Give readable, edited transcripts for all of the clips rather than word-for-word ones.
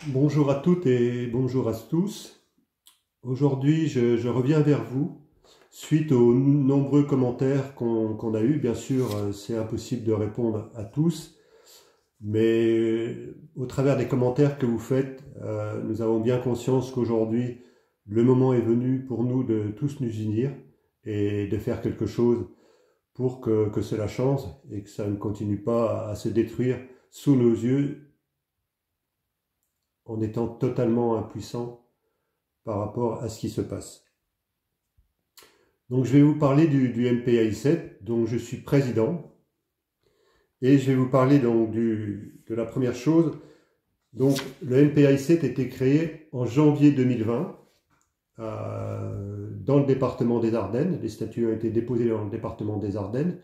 Bonjour à toutes et bonjour à tous. Aujourd'hui, je reviens vers vous suite aux nombreux commentaires qu'on a eus. Bien sûr, c'est impossible de répondre à tous, mais au travers des commentaires que vous faites, nous avons bien conscience qu'aujourd'hui, le moment est venu pour nous de tous nous unir et de faire quelque chose pour que cela change et que ça ne continue pas à se détruire sous nos yeux en étant totalement impuissants par rapport à ce qui se passe. Donc je vais vous parler du MPAI7, dont je suis président, et je vais vous parler donc de la première chose. Donc le MPAI7 a été créé en janvier 2020 dans le département des Ardennes. Les statuts ont été déposés dans le département des Ardennes,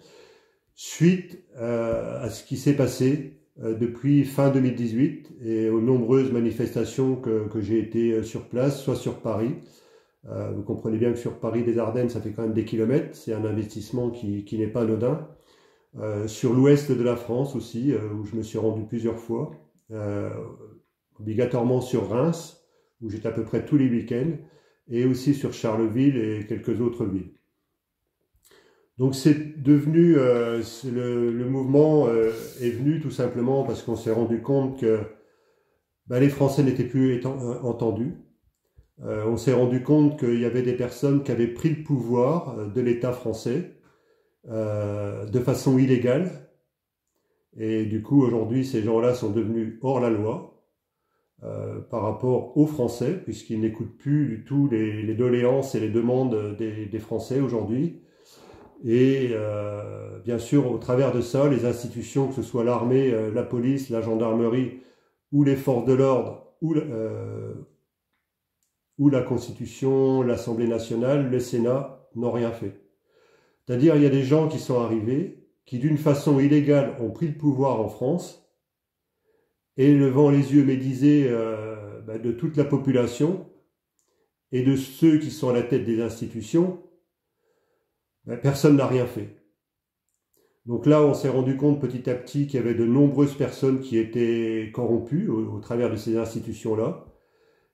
suite à ce qui s'est passé depuis fin 2018 et aux nombreuses manifestations que j'ai été sur place, soit sur Paris. Vous comprenez bien que sur Paris des Ardennes, ça fait quand même des kilomètres, c'est un investissement qui n'est pas anodin. Sur l'ouest de la France aussi, où je me suis rendu plusieurs fois, obligatoirement sur Reims, où j'étais à peu près tous les week-ends, et aussi sur Charleville et quelques autres villes. Donc c'est devenu, le mouvement est venu tout simplement parce qu'on s'est rendu compte que les Français n'étaient plus entendus. On s'est rendu compte qu'il y avait des personnes qui avaient pris le pouvoir de l'État français de façon illégale. Et du coup, aujourd'hui, ces gens-là sont devenus hors la loi par rapport aux Français, puisqu'ils n'écoutent plus du tout les doléances et les demandes des Français aujourd'hui. Et bien sûr, au travers de ça, les institutions, que ce soit l'armée, la police, la gendarmerie ou les forces de l'ordre ou la Constitution, l'Assemblée nationale, le Sénat n'ont rien fait. C'est-à-dire il y a des gens qui sont arrivés, qui d'une façon illégale ont pris le pouvoir en France, et levant les yeux médisés de toute la population et de ceux qui sont à la tête des institutions, personne n'a rien fait. Donc là, on s'est rendu compte petit à petit qu'il y avait de nombreuses personnes qui étaient corrompues au travers de ces institutions-là.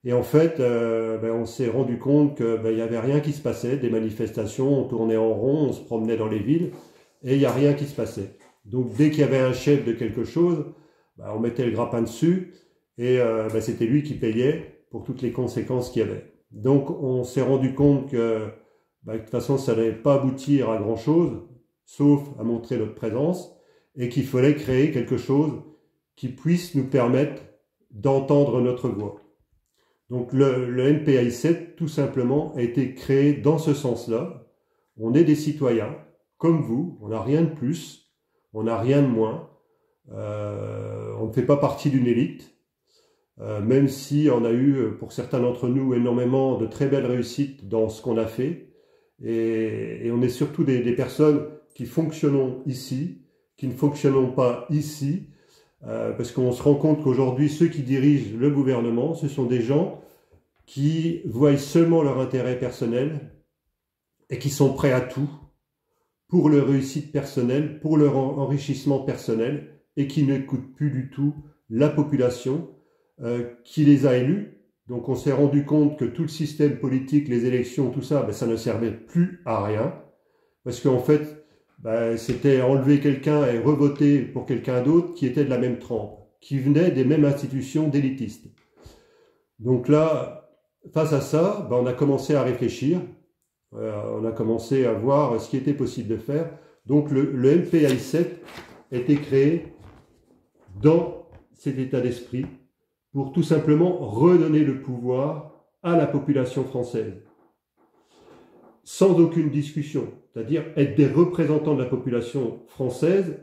Et en fait, on s'est rendu compte qu'il n'y avait rien qui se passait, des manifestations, on tournait en rond, on se promenait dans les villes, et il n'y a rien qui se passait. Donc dès qu'il y avait un chef de quelque chose, on mettait le grappin dessus, et c'était lui qui payait pour toutes les conséquences qu'il y avait. Donc on s'est rendu compte que de toute façon ça n'allait pas aboutir à grand-chose, sauf à montrer notre présence, et qu'il fallait créer quelque chose qui puisse nous permettre d'entendre notre voix. Donc le MPAI7, tout simplement, a été créé dans ce sens-là. On est des citoyens, comme vous, on n'a rien de plus, on n'a rien de moins, on ne fait pas partie d'une élite, même si on a eu, pour certains d'entre nous, énormément de très belles réussites dans ce qu'on a fait, et on est surtout des personnes qui fonctionnons ici, qui ne fonctionnons pas ici, parce qu'on se rend compte qu'aujourd'hui, ceux qui dirigent le gouvernement, ce sont des gens qui voient seulement leur intérêt personnel et qui sont prêts à tout pour leur réussite personnelle, pour leur enrichissement personnel, et qui n'écoutent plus du tout la population qui les a élus. Donc on s'est rendu compte que tout le système politique, les élections, tout ça, ça ne servait plus à rien, parce qu'en fait, c'était enlever quelqu'un et revoter pour quelqu'un d'autre qui était de la même trempe, qui venait des mêmes institutions d'élitistes. Donc là, face à ça, on a commencé à réfléchir, on a commencé à voir ce qui était possible de faire. Donc le MPAI7 a été créé dans cet état d'esprit pour tout simplement redonner le pouvoir à la population française, sans aucune discussion, c'est-à-dire être des représentants de la population française,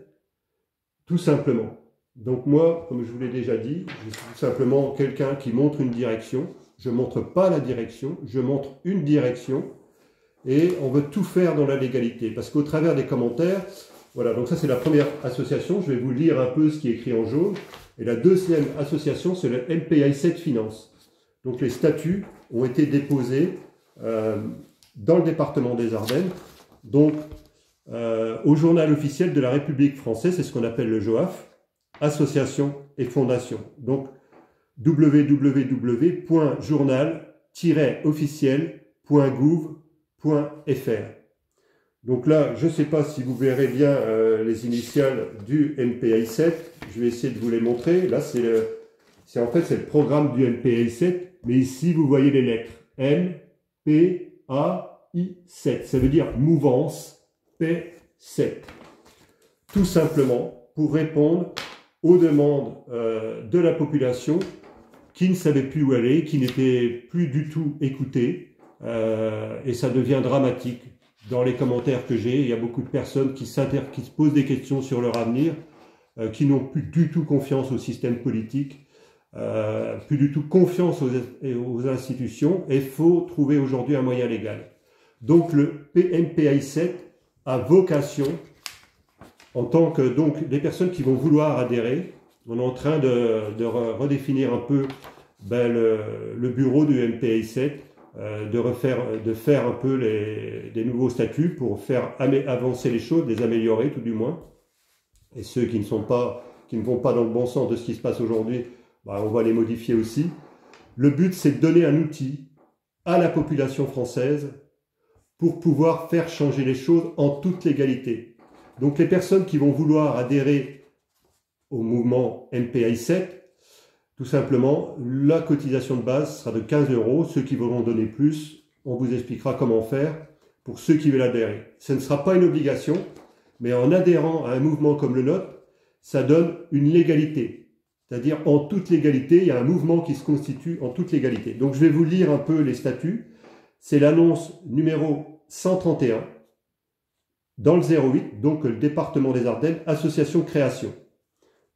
tout simplement. Donc moi, comme je vous l'ai déjà dit, je suis tout simplement quelqu'un qui montre une direction. Je ne montre pas la direction, je montre une direction, et on veut tout faire dans la légalité, parce qu'au travers des commentaires, voilà, donc ça c'est la première association, je vais vous lire un peu ce qui est écrit en jaune, et la deuxième association c'est le MPAI7 Finance. Donc les statuts ont été déposés dans le département des Ardennes, donc au journal officiel de la République française, c'est ce qu'on appelle le JOAF, association et fondation. Donc www.journal-officiel.gouv.fr. Donc là, je ne sais pas si vous verrez bien les initiales du NPAI7. Je vais essayer de vous les montrer. Là, c'est en fait le programme du NPAI7, mais ici, vous voyez les lettres NPAI7. Ça veut dire Mouvance Paix 7. Tout simplement pour répondre aux demandes de la population qui ne savait plus où aller, qui n'était plus du tout écoutée, et ça devient dramatique. Dans les commentaires que j'ai, il y a beaucoup de personnes qui se posent des questions sur leur avenir, qui n'ont plus du tout confiance au système politique, plus du tout confiance aux institutions, et il faut trouver aujourd'hui un moyen légal. Donc le NPAI7 a vocation, en tant que les personnes qui vont vouloir adhérer, on est en train de redéfinir un peu le bureau du NPAI7, de faire un peu des nouveaux statuts pour faire avancer les choses, les améliorer tout du moins. Et ceux qui ne vont pas dans le bon sens de ce qui se passe aujourd'hui, on va les modifier aussi. Le but, c'est de donner un outil à la population française pour pouvoir faire changer les choses en toute légalité. Donc les personnes qui vont vouloir adhérer au mouvement NPAI7, tout simplement, la cotisation de base sera de 15 €. Ceux qui voudront donner plus, on vous expliquera comment faire pour ceux qui veulent adhérer. Ce ne sera pas une obligation, mais en adhérant à un mouvement comme le nôtre, ça donne une légalité. C'est-à-dire, en toute légalité, il y a un mouvement qui se constitue en toute légalité. Donc, je vais vous lire un peu les statuts. C'est l'annonce numéro 131, dans le 08, donc le département des Ardennes, association création.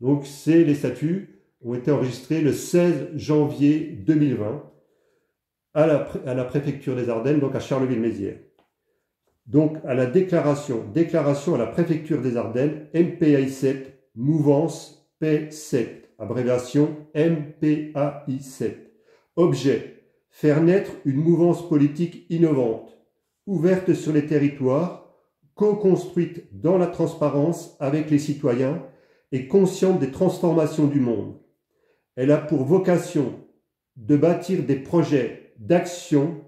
Donc, c'est les statuts ont été enregistrés le 16 janvier 2020 à la préfecture des Ardennes, donc à Charleville-Mézières. Donc à la déclaration à la préfecture des Ardennes, NPAI7, Mouvance Paix 7, abréviation NPAI7. Objet, faire naître une mouvance politique innovante, ouverte sur les territoires, co-construite dans la transparence avec les citoyens et consciente des transformations du monde. Elle a pour vocation de bâtir des projets d'action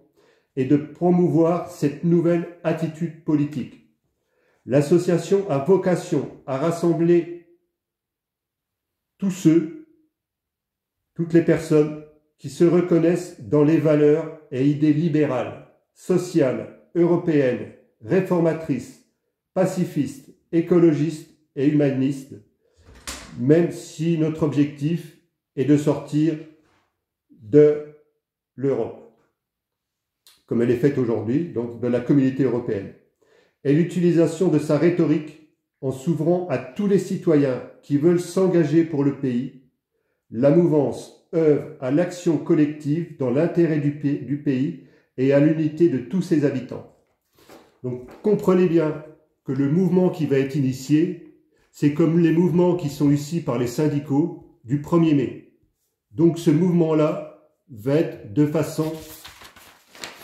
et de promouvoir cette nouvelle attitude politique. L'association a vocation à rassembler toutes les personnes qui se reconnaissent dans les valeurs et idées libérales, sociales, européennes, réformatrices, pacifistes, écologistes et humanistes, même si notre objectif est de sortir de l'Europe, comme elle est faite aujourd'hui, donc de la communauté européenne. Et l'utilisation de sa rhétorique en s'ouvrant à tous les citoyens qui veulent s'engager pour le pays, la mouvance œuvre à l'action collective dans l'intérêt du pays et à l'unité de tous ses habitants. Donc comprenez bien que le mouvement qui va être initié, c'est comme les mouvements qui sont ici par les syndicaux du 1er mai. Donc ce mouvement-là va être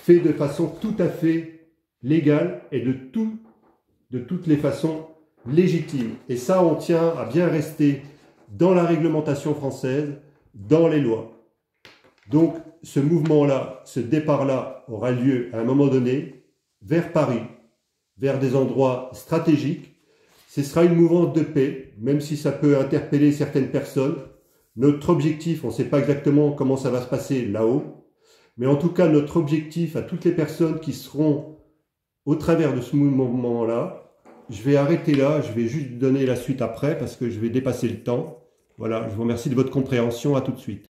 fait de façon tout à fait légale et de toutes les façons légitimes. Et ça, on tient à bien rester dans la réglementation française, dans les lois. Donc ce mouvement-là, ce départ-là aura lieu à un moment donné vers Paris, vers des endroits stratégiques. Ce sera une mouvance de paix, même si ça peut interpeller certaines personnes. Notre objectif, on ne sait pas exactement comment ça va se passer là-haut, mais en tout cas, notre objectif à toutes les personnes qui seront au travers de ce mouvement-là, je vais arrêter là, je vais juste donner la suite après parce que je vais dépasser le temps. Voilà, je vous remercie de votre compréhension, à tout de suite.